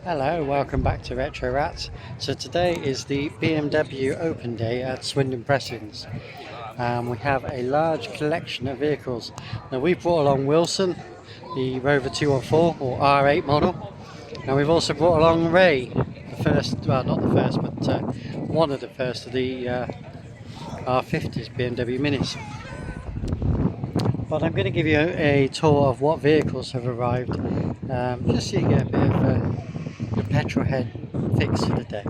Hello, welcome back to Retro Ratz. So today is the BMW Open Day at Swindon Pressings. We have a large collection of vehicles. Now we've brought along Wilson, the Rover 214 or R8 model, and we've also brought along Ray, the first, well not the first, but one of the first of the R50s BMW Minis. But I'm going to give you a tour of what vehicles have arrived, just so you get a bit of the petrol head fix for the day.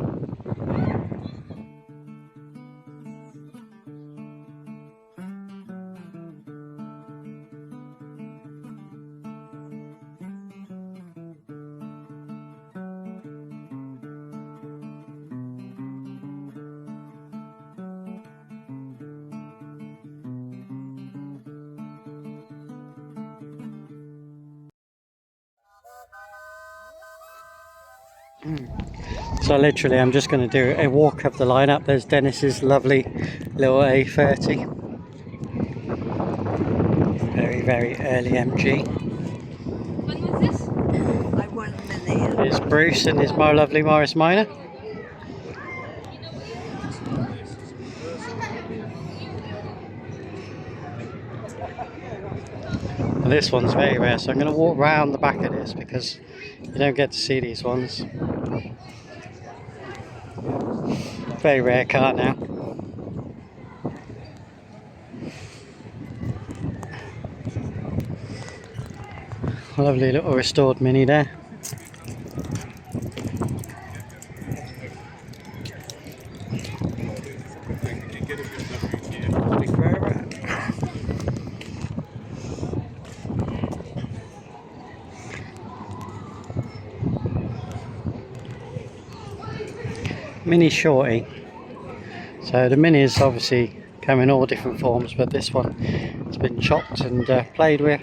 So literally I'm just going to do a walk of the lineup. There's Dennis's lovely little A30, very early MG. When was this? I won many. There's Bruce and his more lovely Morris Minor. Well, this one's very rare, so I'm going to walk round the back of this because you don't get to see these ones. Very rare car now. Lovely little restored Mini there. Mini Shorty. So the Minis obviously come in all different forms, but this one has been chopped and played with,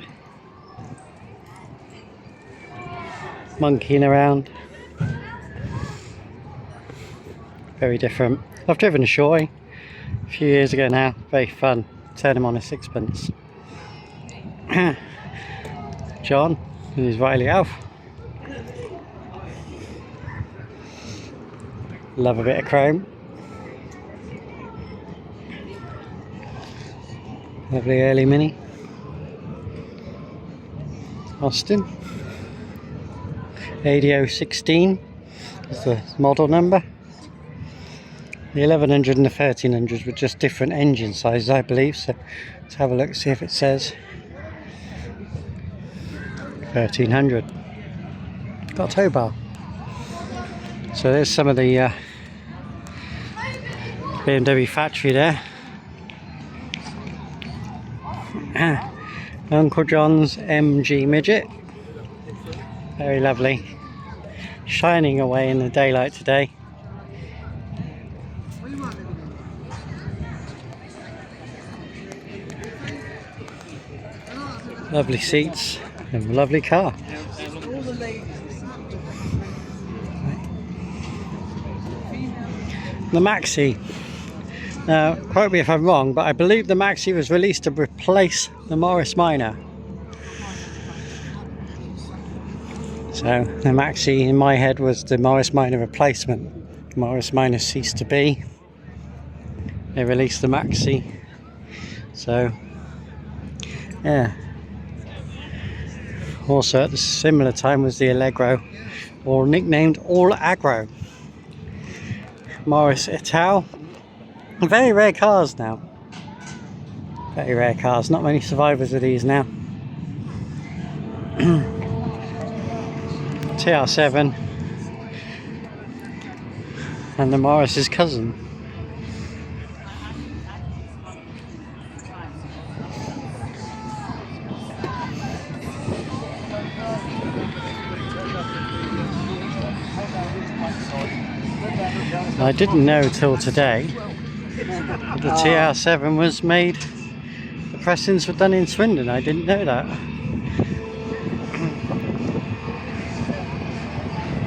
monkeying around. Very different. I've driven a Shorty a few years ago now. Very fun. Turn him on a sixpence. John and his Riley Alf. Love a bit of chrome. Lovely early Mini. Austin. ADO 16 is the model number. The 1100 and the 1300s were just different engine sizes, I believe. So let's have a look, see if it says 1300. Got a tow bar. So there's some of the BMW factory there. Uncle John's MG Midget. Very lovely. Shining away in the daylight today. Lovely seats and a lovely car. The Maxi. Now, quote me if I'm wrong, but I believe the Maxi was released to replace the Morris Minor. So the Maxi in my head was the Morris Minor replacement. The Morris Minor ceased to be. They released the Maxi. So yeah. Also at the similar time was the Allegro, or nicknamed All Aggro. Morris Ital. Very rare cars now. Very rare cars. Not many survivors of these now. TR7 and the Morris's cousin. I didn't know till today that the TR7 was made, the pressings were done in Swindon. I didn't know that.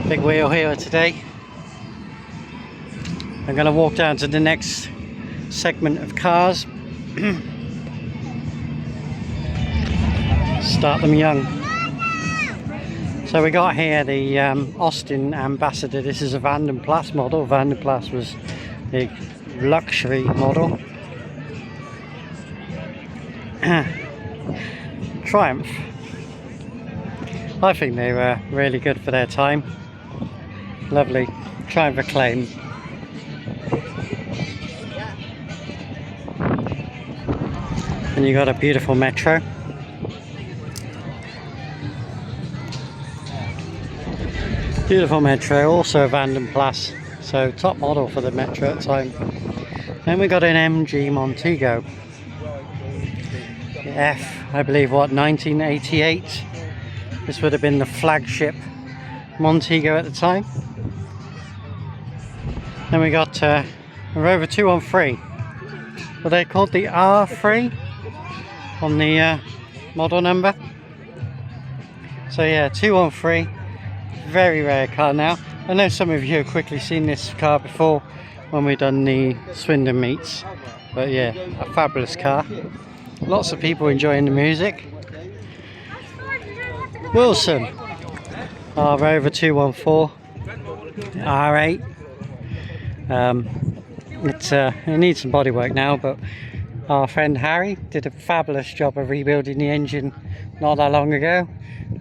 Big wheel here today. I'm going to walk down to the next segment of cars. Start them young. So we got here the Austin Ambassador. This is a Vandenplas model. Vandenplas was the luxury model. Triumph. I think they were really good for their time. Lovely. Triumph Acclaim. And you got a beautiful Metro. Beautiful Metro, also a Vandenplas, so top model for the Metro at the time. Then we got an MG Montego. F, I believe, what, 1988? This would have been the flagship Montego at the time. Then we got a Rover 213. Were they called the R3 on the model number? So yeah, 213. Very rare car now. I know some of you have quickly seen this car before when we've done the Swindon meets, but yeah, a fabulous car. Lots of people enjoying the music. Wilson, our Rover 214 R8. It needs some bodywork now, but our friend Harry did a fabulous job of rebuilding the engine not that long ago,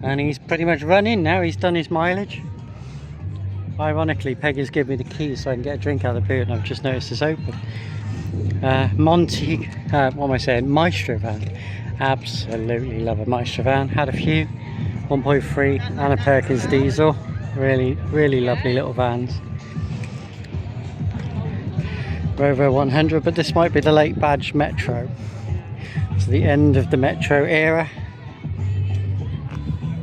and he's pretty much running now. He's done his mileage. Ironically, Peggy's given me the keys so I can get a drink out of the boot, and I've just noticed it's open. Maestro van. Absolutely love a Maestro van. Had a few, 1.3 and a Perkins diesel. Really lovely little vans. Rover 100, but this might be the late badge Metro. It's the end of the Metro era.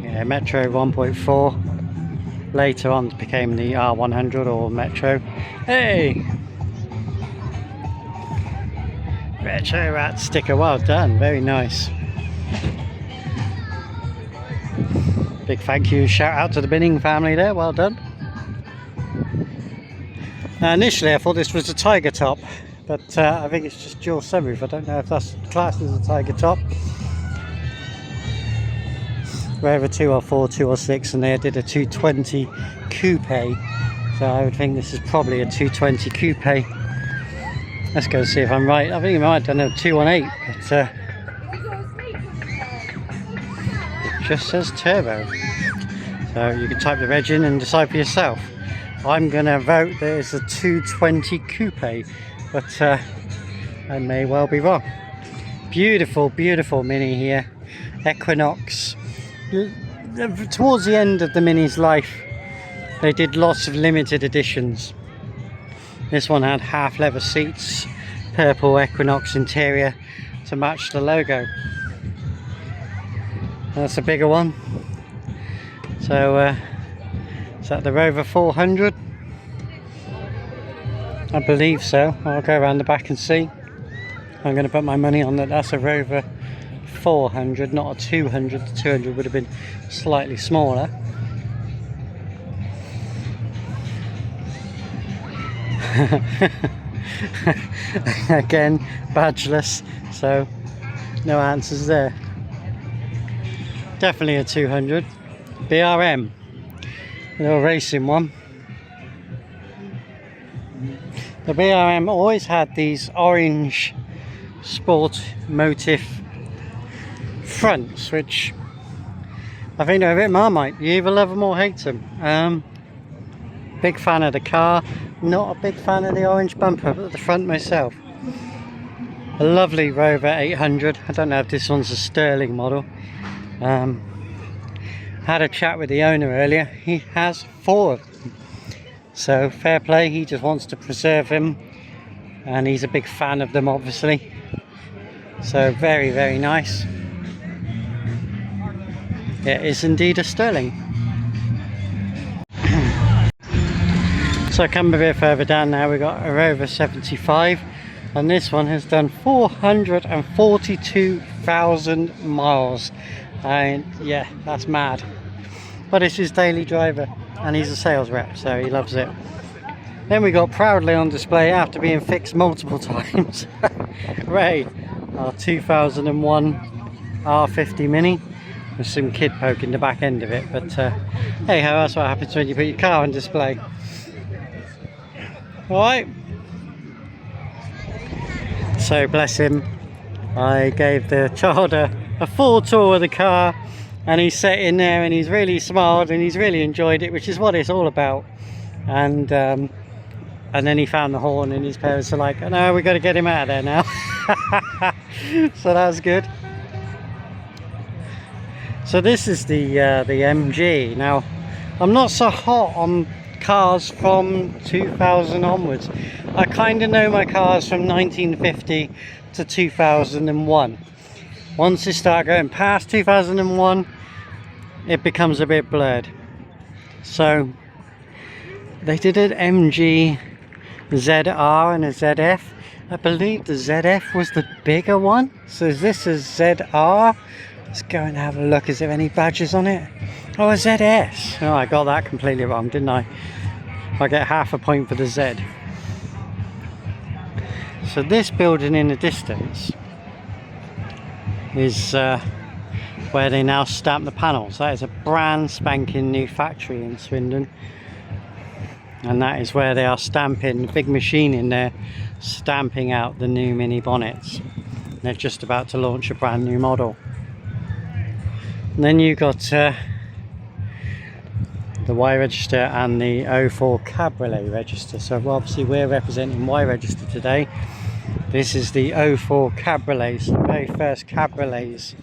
Yeah, Metro 1.4. Later on became the R100 or Metro. Hey! Retro Ratz sticker, well done, very nice. Big thank you, shout out to the Binning family there, well done. Now initially I thought this was a Tiger top, but I think it's just dual sunroof. I don't know if that's classed as a Tiger top. Rover 204, 206, and they did a 220 coupe, so I would think this is probably a 220 coupe. Let's go see if I'm right. I think it might have done a 218, but it just says turbo. So you can type the reg in and decide for yourself. I'm going to vote that it's a 220 coupe, but I may well be wrong. Beautiful, beautiful Mini here. Equinox. Towards the end of the Mini's life, they did lots of limited editions. This one had half leather seats, purple Equinox interior to match the logo. That's a bigger one. So is that the Rover 400? I believe so. I'll go around the back and see. I'm going to put my money on that. That's a Rover 400, not a 200. The 200 would have been slightly smaller. Again, badgeless, so no answers there. Definitely a 200. BRM, a little racing one. The BRM always had these orange sport motif fronts, which I think they're a bit Marmite. You either love them or hate them. Big fan of the car. Not a big fan of the orange bumper at the front myself. A lovely Rover 800. I don't know if this one's a Sterling model. Had a chat with the owner earlier. He has 4 of them. So fair play, he just wants to preserve them. And he's a big fan of them, obviously. So very, very nice. It is indeed a Sterling. So I come a bit further down now. We've got a Rover 75, and this one has done 442,000 miles, and yeah, that's mad. But it's his daily driver, and he's a sales rep, so he loves it. Then we got proudly on display after being fixed multiple times, Ray, our 2001 R50 Mini. with some kid poking the back end of it, but hey ho, that's what happens when you put your car on display. Alright, so bless him, I gave the child a full tour of the car, and he's sat in there and he's really smiled and he's really enjoyed it, which is what it's all about. And then he found the horn and his parents are like, oh no, we've got to get him out of there now. So that's good. So this is the MG. Now, I'm not so hot on cars from 2000 onwards. I kind of know my cars from 1950 to 2001. Once you start going past 2001, it becomes a bit blurred. So they did an MG ZR and a ZF. I believe the ZF was the bigger one. So is this a ZR? Let's go and have a look. Is there any badges on it? Oh, a ZS. Oh, I got that completely wrong, didn't I? I get half a point for the Z. So this building in the distance is where they now stamp the panels. That is a brand spanking new factory in Swindon. And that is where they are stamping, the big machine in there, stamping out the new mini bonnets. They're just about to launch a brand new model. And then you've got the Y register and the 04 Cabriolet register. So obviously we're representing Y register today. This is the 04 Cabriolets, the very first Cabriolets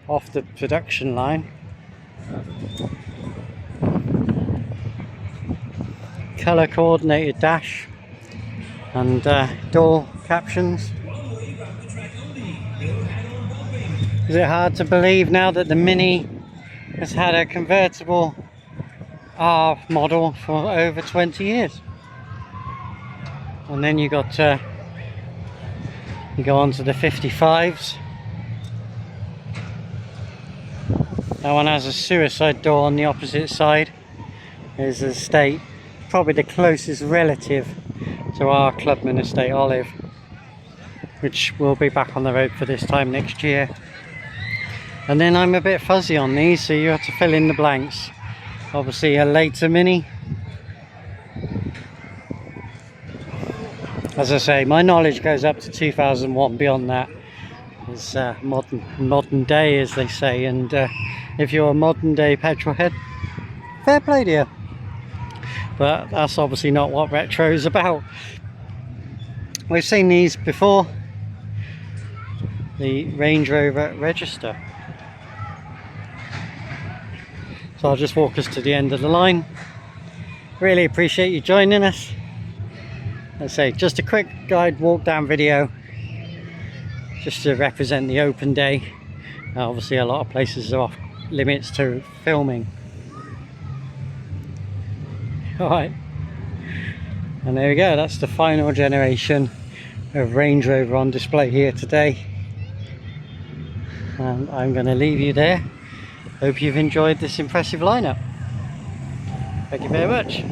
off the production line. Colour coordinated dash and door captions. Is it hard to believe now that the Mini has had a convertible R model for over 20 years? And then you got you go on to the 55s. That one has a suicide door on the opposite side. There's the estate, probably the closest relative to our Clubman estate Olive, which will be back on the road for this time next year. And then I'm a bit fuzzy on these, so you have to fill in the blanks. Obviously a later Mini. As I say, my knowledge goes up to 2001. Beyond that is modern day, as they say. And if you're a modern day petrol head, fair play to you. But that's obviously not what retro is about. We've seen these before. The Range Rover Register. So I'll just walk us to the end of the line. Really appreciate you joining us. Let's say just a quick guide walk down video, just to represent the open day. Obviously a lot of places are off limits to filming. Alright, and there we go, that's the final generation of Range Rover on display here today. And I'm going to leave you there. Hope you've enjoyed this impressive lineup. Thank you very much.